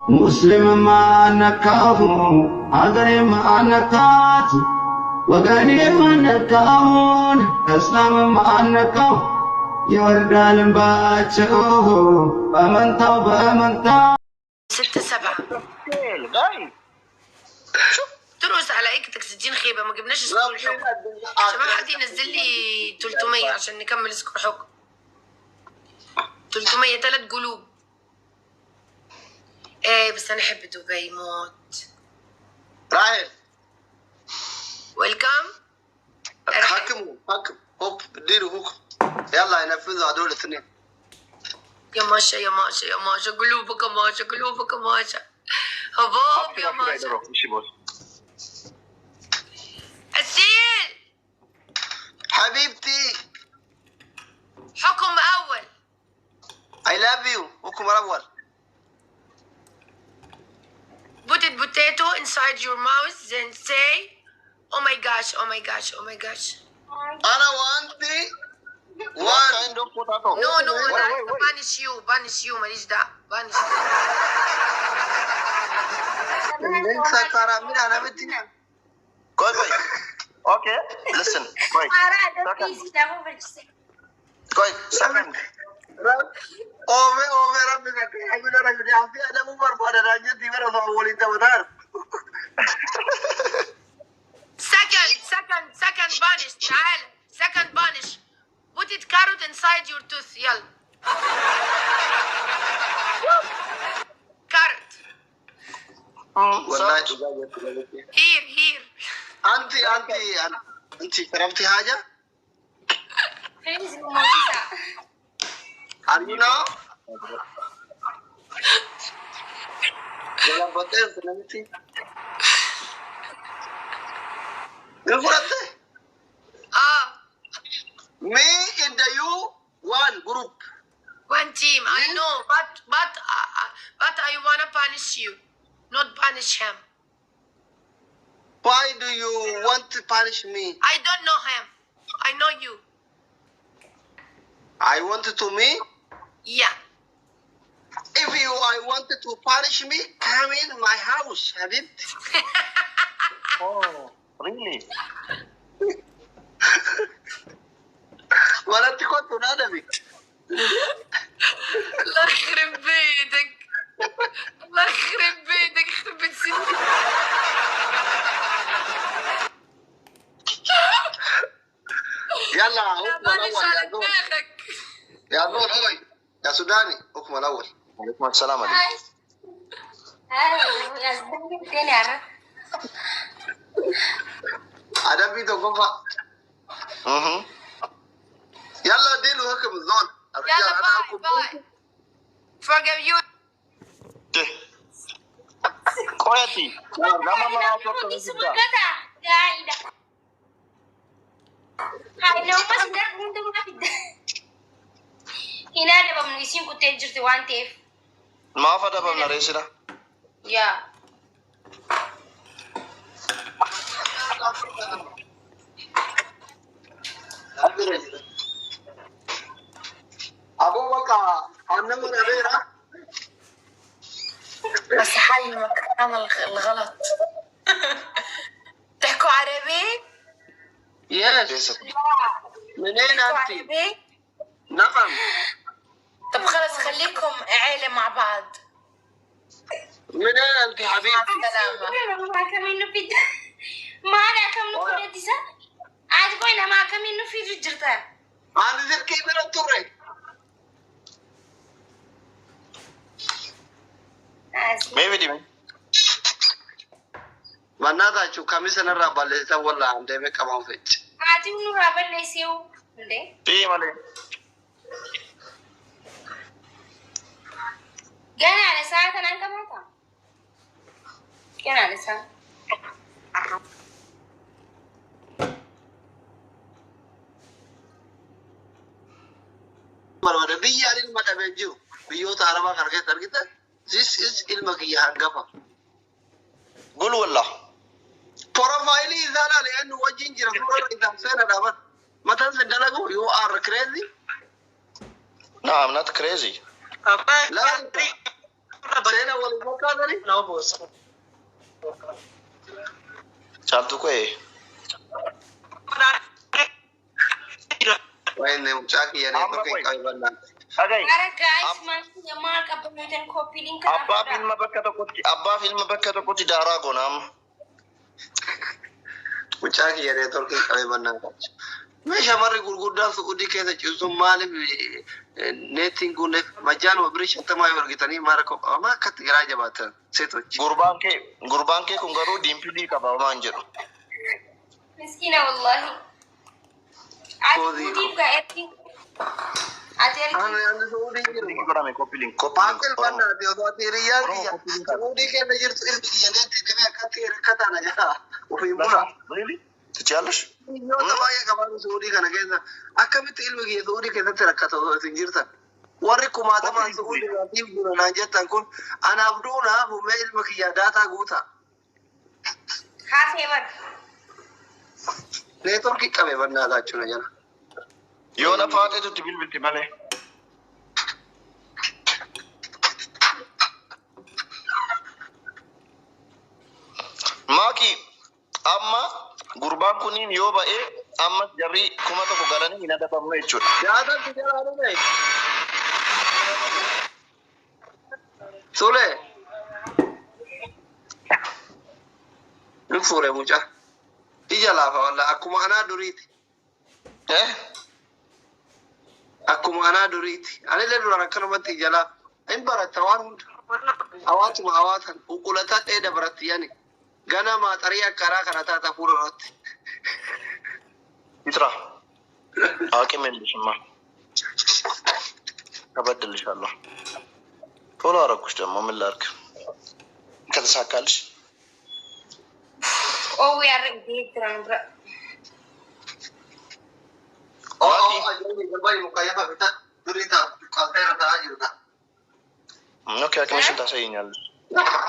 مسلم ما نكاه عذري ما نكات وقالي ما نكاون اسلام ما نكاه يوردال باچو بامنتا 6-7 شوف ترقص على ايكتك 60 خيبه. ما جبناش سكور الحكم عشان ما حد ينزل لي 300 عشان نكمل سكور حكم. 300 3 قلوب. ايه بس انا احب دبي موت. رايح ويلكم. حكم هوب ديروا حكم يلا ينفذوا هدول الاثنين. يا ماشا يا ماشا يا ماشا قلوبك يا ماشا قلوبك يا ماشا هبوب يا ماشا. السيل حبيبتي حكم اول. I love you. حكم الاول. Put it potato inside your mouth, then say, oh my gosh, oh my gosh, oh my gosh. أنا وأنتي one kind of potato. No, banish you, ماليش دعوة, banish. Koi. Okay, listen. Koi. Koi. Second. Over Rabbi Kaki. I will not have the over for the Raja Diver of our Walita Vadar. Second banish, تعال. Second banish. Put it carrot inside your tooth, يلا. Carrot. Here. أنتي شربتي حاجة؟ أرينا؟ ولا بطل سلامتي؟ نفرته؟ Me and you one group. One team. I know, but I wanna punish you, not punish him. Why do you want to punish me? I don't know him. I know you. I wanted to me? Yeah. If I wanted to punish me, come in my house, Habibti. Oh, really? ولا انت كنت نادمي. الله يخرب بيتك. الله يخرب بيتك، يخرب بيت سنتي. يلا حكم الأول يا دول. يا دول هوي يا سوداني حكم الأول. وعليكم السلام عليكم. ada video كوفا. يلا ديلو هكم الزون. يلا باي. Forgive you. كويتي. Hina ada pemilisin ku tejer ti wantif. Maaf ada pemilisin dah. Ya. Abu Bakar, أنا من أبيرة. بس حل مكان الغلط. تحكوا عربي؟ Yes. منين أنت؟ عربي؟ نعم. طب خلص خليكم عيلة مع بعض. منين أنت حبيبتي؟ مع السلامة. ما أنا كم نقول ديسا؟ عاد قوينا ما كم إنه في رجلتها. أنا ذي كيف أنا توري؟ Maybe di mana? Mana dah cu kami sana rabal lesa wala ande me kamau fet. Ati unu rabal lesiu, ande? Di mana? Gana ada saat kan angka mata? Gana ada saat. Baru ada biarin mata baju. Biyo tarama kerja terkita. This is ilmu kiyahanggafa. قول والله. Profiling إذا لا لأنه وجه جرفور إذا سنة دابا. ما تنسى دلقو you are crazy. No, I'm not crazy. لا سينا والمكان لا بوس شالتو كوي وين مشاكي يعني تركي قايبنا أجاي guys, masih mark apa nutan kopi link أبا فيلم بكتة كوتي دارا غنام مشاكي يعني تركي قايبنا مش هماري غرغردان سعودي كذا جزء مالي نيتين قلنا مجال وبريش أنت ما يورجتني ماركو ما كتير جبات سيتو غربان كي كونغرو ديمبلي كبا مانجر مسكينة والله عادي قاعدين أنا سعودي كذا كرامي كوبيلين باكل بنا ديوتي ريال دي سعودي كذا جرت إلبي نيتي تبي كتير كتانا جا وفي مرة really تجالش يوم تبايا كمان سعودي كنا كذا أكمل إلبي سعودي كذا ترى كتاو سنجرتا وريكم هذا ما سعودي نتيب جونا نجت تكون أنا أبدونا هم إلبك يا داتا غوتا خافي نيتوركي كم بنا هذا شنو جانا يونا فاتي تو تبيل بنتي مالي ماكي أما غربان كونين يوبا إيه أما جري كما تكو غلاني هنا دابا مو يجود يا ده تجار على ده سولة نكسوره موجا إجلا فوالله أكو أنا دوريتي إيه أكو أنا دوريتي أنا اللي دورنا كلمة إجلا إن برات توان أوات ما أواتن وقولتات إيه دبرت يعني غنا ما تريا كرا كرا تا فورت يترا هاكي من بسمع أبدل إن شاء الله ولا أراكوش تمام من لارك كذا ساكالش Oh, we are ready to أجل جباي مكايفة بتا دوريتا كالتيرا تاجرنا أوكي أكمل شو تاسين يلا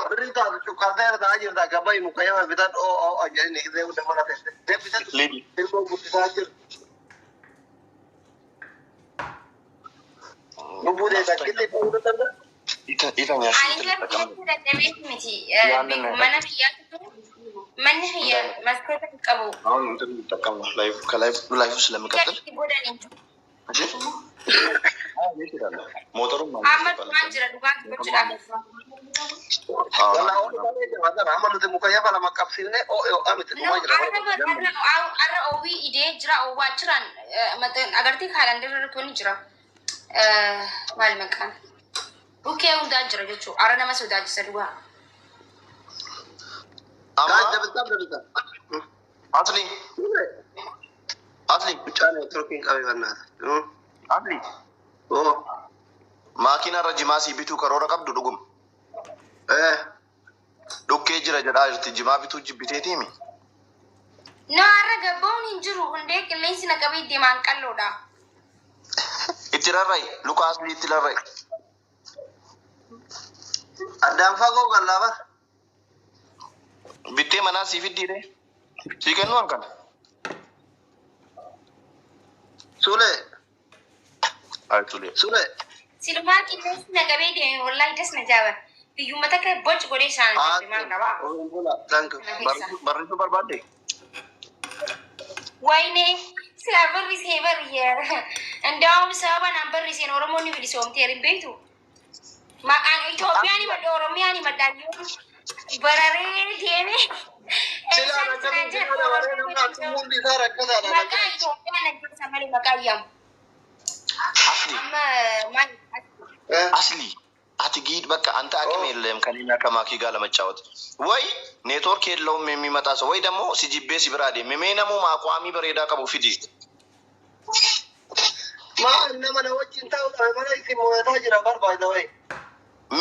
دوريتا كالتيرا تاجرنا جباي مكايفة بتا أو أجل نيجي وده ما نتسه ده بتا ليدي تلقوا بتاجر نبودة كده تقول تنا إذا يا Ani kan kita debit miti. Mana mana hiya maskota kabu. أنا أنت تكلم لايف كلايف سلام كتر Ibu dan ibu. أجل ليش كده موتور ما Ahmad manjra dukan berjurah. والله أول ما هذا عملوا ده مكايفة لما كابسينه أو أمت No, ara owi ide jira owa ciran. Matan agar ti khalan der to ni jira. Mal makan. Buke unda jira jechu. Ara nama sudah jisadua. كان أما ده بتا أصلي بتاعنا تركين قوي بنا أصلي أوه ماكينة رجماسي بيتو كرورة قبض دقم إيه دوكي جرا جرا تجمع بيتو جبتي مي No, ara gabon injuru hunde kelesi na kabi di mangkalo da. itilarai luka asli itilarai أدام فاقو قال لا بس bitte mana si fiddi de si kenno an kan سولة ay tule سولة Silman kelesi na kabi di wallahi das na jawan. Piyu mata ka boj gode san di mangkaba. thank you barritu barbade Waine sila barri se barri ya. Andam saba na barri se oromo ni bidi som terin betu. Ma an Ethiopia ni ma Oromia ni ma dali. Barare tiene. سلا أنا كم جينا ورينا ما تقول لي ثارة كذا Maka Ethiopia na kisa mali makayam. asli Amma asli ati gid baka anta akme lem kanina kama ki gala machawat way network የለውም የሚመጣ ሰው ወይ ደግሞ ሲጂቤ ሲብራዴ መሜነሙ ማቋሚ በሬዳ ቀቡ ፊዲ ما إنما أنا وجه أنت ولا يسمى ويتاجر أبار باي ذا واي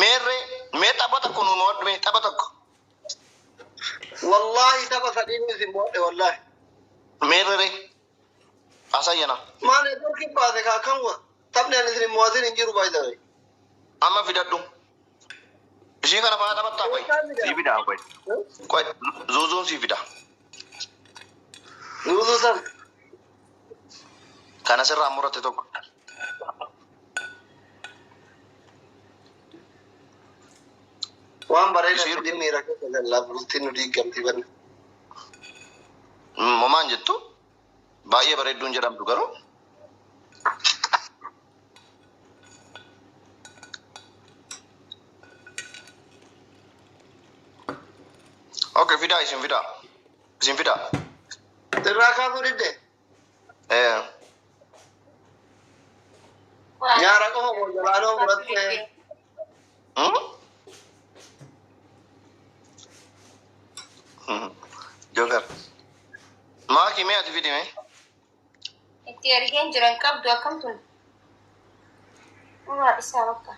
mere me tabata kunu mod me tabata والله تبى سدين يسمى والله mere asayana ما نقول كيف بعد كم تبني أنا سلم موازين إنجرو باي ذا واي amma fidaddu shi kana fa tabata koy si bida koy zuzun si bida نوزو سام kana sirra amurate tokko وان برينا دي ميرا كذا لا بروتين ودي كم تبان Mamaan jettu baay'ee bareedduun jedhamtu garuu okay fidaa isin fidaa Teraka tu dide Nyara ko mo jalano muratte Joker Maaki mee ati fidi mee? Itti ergeen jiran qabdu akkamtun? Waa isaa bakka.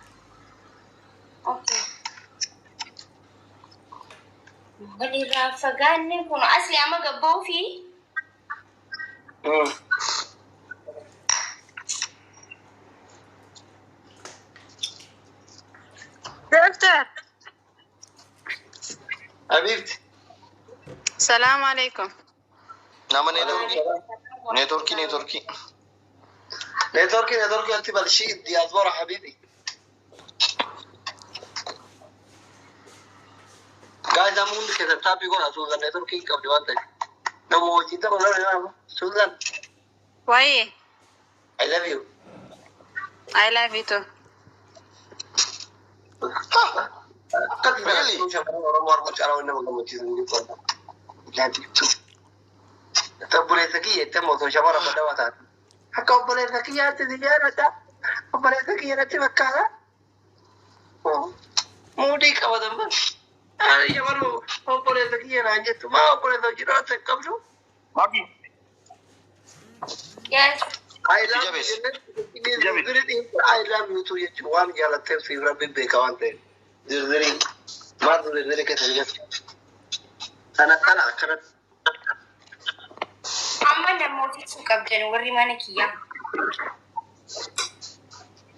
Okay. Walirraa fagaanne kun asli amma gabba'uu fi دكتور حبيبتي السلام عليكم. Nama neetworkii نتوركي انت بالشيء دياسبورا حبيبي guys I'm going to get a topic on Susan networking of the one day no more chita wala Susan Why? I love you I love you too. Really? Tabulesaki etemo to shamara badawata Hakobulesaki yati dijarata Obulesaki yati makala Mudi kawadamba Yamaru Obulesaki yanje tuma Obulesaki jirata kabru Maaki yes. I love you. I love you too. You want to get a fever big awante. Ziri, Madu ziri kesel. Sana kana. Amma namooti sun qabdan warri mana kiyyaa.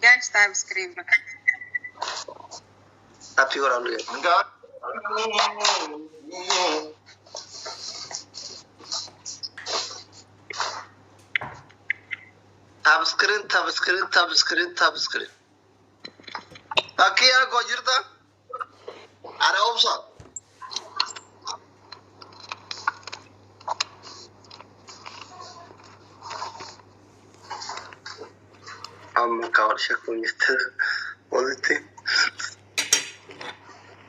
Guys, time screen. Happy or only. enggak Tab screen. Akia gojirta. Ada option. Kawal shakun işte. Oldu.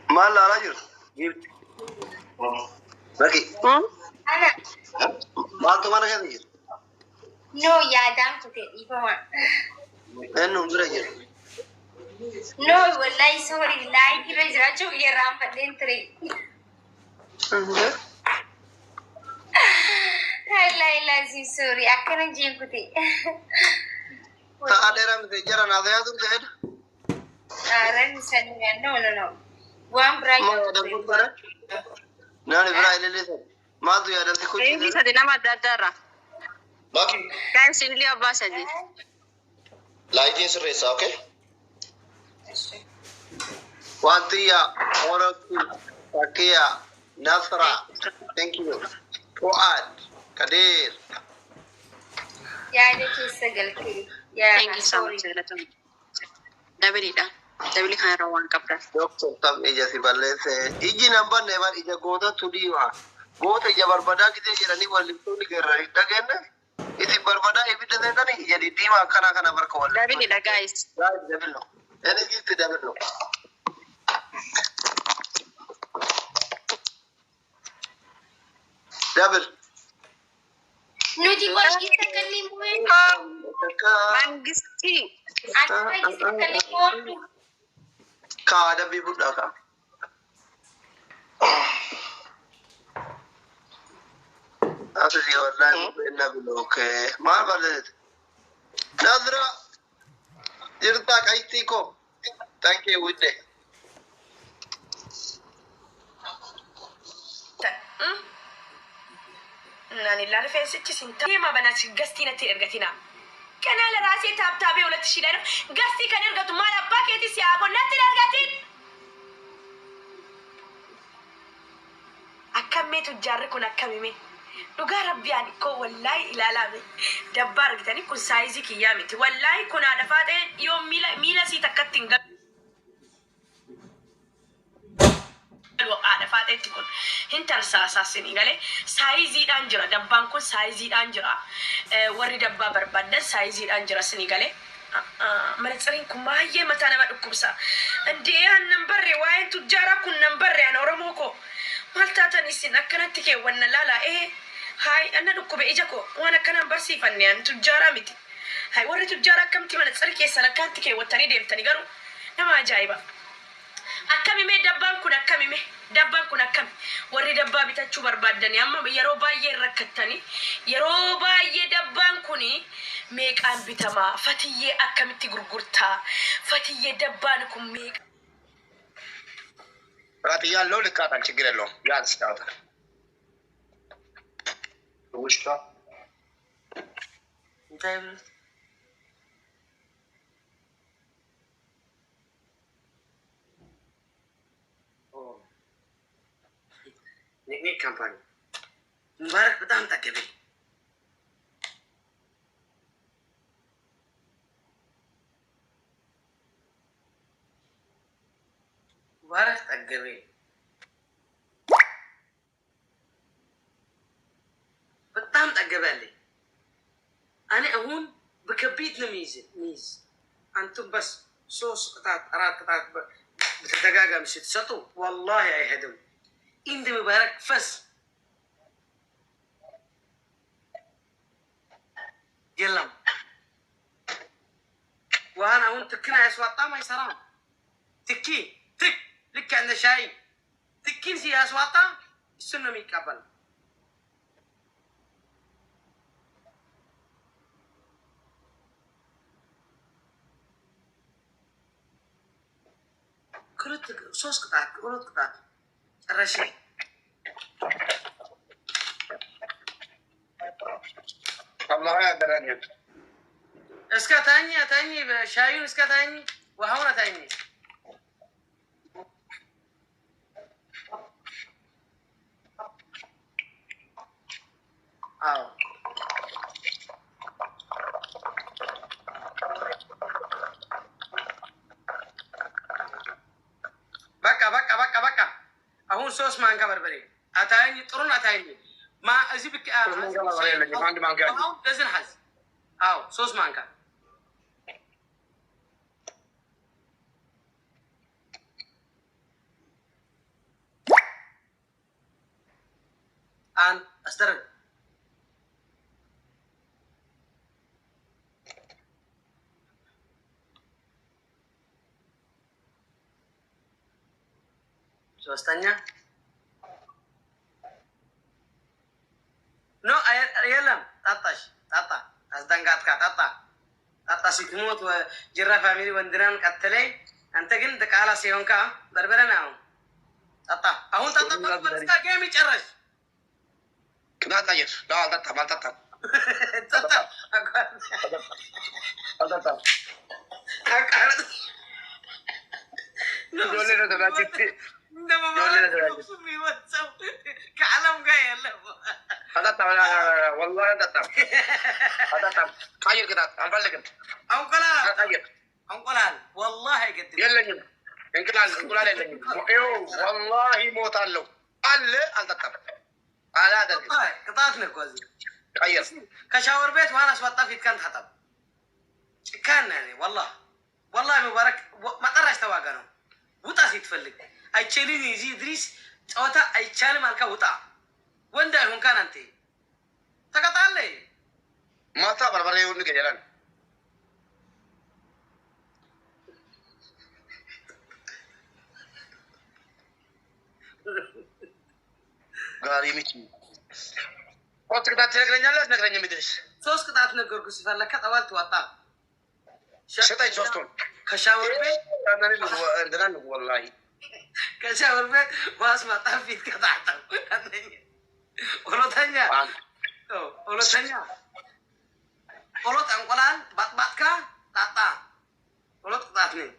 Mal aracır. Lagi. Ana, Mal tumana kan dir. no yaadaan kute dhiifama. Enu birajer. No, wallahi sorry, laayikii irra jiraachuu yerraan fadheen ture. Wallahi laazim sorry, akkana jeen kute. Ta adera mi jara na da yadum jahid. Aaran saniya, no. Waan biraa Ma da gudbara. Nani bira ilele sa. Ma du ya da Ini kuchi. bisa dinamakan dadara. Maaki Guys, ini dia bahasa aja. laayitiin sirreessa okay Wantiya, Moraki, Takia, Nasra. Thank you. Fuad, Kadir. yaada keessa galtee. Thank you so much. Dabili dah. Dabili kan rawan kapra. Doctor tam ija si balese. Iji number never ija goda tudiwa. Goda ija barbada kite jirani walipuni gerari dagenne. Isi barbada ebida dentani ija di tima kana barkawal. Dabili dah guys. Dabilo. Ene gitu dabilo. Dabil. Nuti kau kita kelimu. Mangisti. Anta kita kelimu. Ka ada bibu daka. Asu si wallahi nabilo ke. Ma balet. Nazra. Jirta kaiti ko. Thank you with day. nani la rifeensichi sinta deema banati gastiinatti ergatina kana la raasii taabtaabee ulatti shidano gastii kan ergatu maal abbaa keetii si aagonnatti ergatiin akkammeetu jaarri kun akkamime dhugaa rabbiyaan koo wallaahi ilaalame dabbaa argitanii kun saayizii kiyyaa miti wallaahi kun haadha faatee yoo miila sii takkatti hin galu ulfaadheetti kun hin tarsaasaasini galee saayiziidhaan jira dabbaan kun saayiziidhaan jira warri dabbaa barbaadan saayiziidhaan jira sini galee መነጽሬን kun baay'ee mataa nama dhukkubsa እንዴ ያንን በሬ ዋይን ቱጃራ kun nan barre an oromoo ko maal taatan isin akkanatti keewwanna laala hay anna dhukkube ija ko waan akkanaan barsiifanne an tujjaara miti hay warri tujjaara akkamti manatsari keessan akkanatti keewwattanii deemtanii garuu nama ajaa'iba akkamime dabbaan kun akkami warri dabbaa bitachuu barbaadanii amma yeroo baay'ee rakkattanii yeroo baay'ee dabbaan kuni meeqaan bitama fatiyyee akkamitti gurgurtaa fatiyyee dabbaan kun meeqa Rati ያለው ልካታል ችግር የለውም ያዝ ታውታ ውሽታ እንታይ ኒክ ካምፓኒ ሙባረክ በጣም ጠገበኝ ሙባረክ ጠገበኝ በጣም ጠገበልኝ እኔ አሁን በከቢት ነው ሚይዝ አንቱም በስ ሶስት ቅጣት አራት ቅጣት በተደጋጋሚ ስትሰጡ والله አይሄድም እንደ ሙባረክ ፈስ የለም وانا አሁን ትክና ያስዋጣም አይሰራም ትክ ልክ እንደ ሻይ ትክን ሲያስዋጣ እሱ ነው የሚቀበል كرت صوص قطعة الرشي الله يا دراني اسكا تاني شايو اسكا تاني وهونا تاني በቃ አሁን ሶስት ማንካ በርበሬ አታይኝ ጥሩን አታይኝ ማ እዚህ ብቻ አንድ ማንካ አሁን ደዝን ሐዝ አው ሶስት ማንካ አን አስተረግ ሶስተኛ ኖ የለም ጣጣ አስደንጋጥካ ጣጣ ሲትሞት ጅራ ፋሚሊ ወንድናን ቀጥለይ አንተ ግን ተቃላ ሲሆንካ በርበረና ጣጣ አሁን ጣጣ በርበረካ ጌም ይጨርስ ቅጣት አየር ላ አልጠጣም كعلم جاي يلا والله أدتم خير كده أنفلكم أو كلام والله قد يلا إنكلال يلا والله موت الله أدتم على هذا قطعتنا كوزي خير كشاور بيت وأنا سوطة في كان حطب كان يعني والله مبارك ما تراش تواجنه وطا سيتفلك አይቻልም እዚህ ድሪስ ጨዋታ አይቻልም አልካ ውጣ ወንዳ ይሁን ካን አንተ ተቀጣለ ማታ በርበሬውን ገደላን ጋሪ ሚቺ ወጥ ቅጣት ትነግረኛለህ ምድርስ ሶስት ቅጣት ነገርኩ ሲፈለከ ጠዋል ትወጣ ሸጣይ ሶስቱን ከሻወር ቤት እንደናን ወላሂ ከሻወር ቤት ዋስ ማጣፊት ከታጣው ኦሎተኛ ኦሎት እንቁላል ባጥባጥካ ጣጣ ኦሎት ቅጣት ነኝ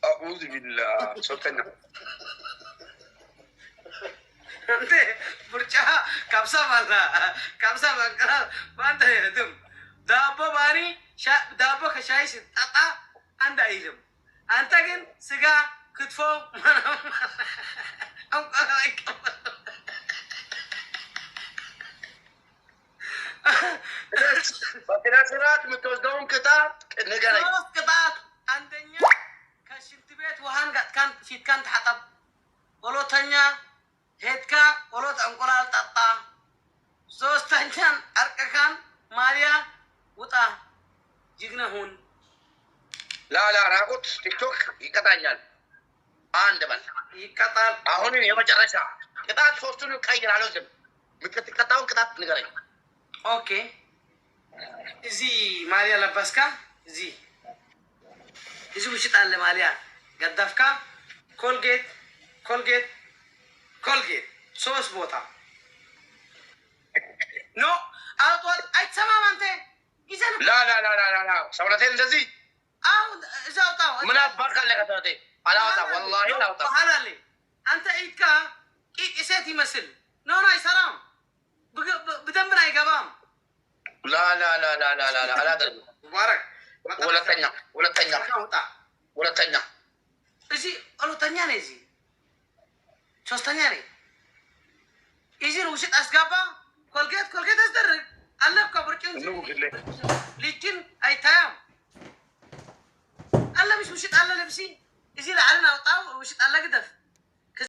አዑዙ ቢላህ ሶስተኛ እንዴ ብርጫ ካብሳ ባንከራ ባንተ የትም ዳቦ ባሪ ዳቦ ከሻይ ሲጣጣ አንድ አይልም አንተ ግን ስጋ ክትፎ የምትወስደውን ቅጣት ንገረኝ። ሶስት ቅጣት። አንደኛ ከሽንት ቤት ውሃን ጋጥካን ፊትካን ተሐጠብ። ሁለተኛ ሄድካ ሁለት እንቁላል ጠጣ። ሶስተኛን አርቀካን ማሊያ ውጣ። ጀግና ሁን። ላላ ራቁት ቲክቶክ ይቀጣኛል። አንድ በል ይቀጣል። አሁን የመጨረሻ ቅጣት ሶስቱን ቀይራለሁ። ዝም የምትቀጣውን ቅጣት ንገረኝ። ኦኬ እዚህ ማሊያ ለበስካ። እዚህ ውሽጥ አለ ማሊያ ገዳፍካ። ኮልጌት ኮልጌት ኮልጌት ሶስት ቦታ ኖ አውጧል። አይሰማም አንተ ይዘን ላ ሰውነቴን እንደዚህ አሁን እዛው ጣው ምን አባክ አለ ከተቴ አላወጣ ወላሂ አላወጣ በኋላ አንተ ኢትካ ቂሴት ይመስል ኖ አይሰራም። በደንብ አይገባም። ላ አላደርግም። ሙባረክ ሁለተኛ እዚህ ሁለተኛ ነኝ። እዚህ ሶስተኛ ነኝ። እዚህ ውሽጥ አስገባ። ኮልጌት አስደርግ አለፍካ ብርጭን ልጅን አይታያም። አለ ምሽ ውሽጥ አለ ልብሲ እዚህ ለዓልን አውጣው ውሽጥ አለ ግደፍ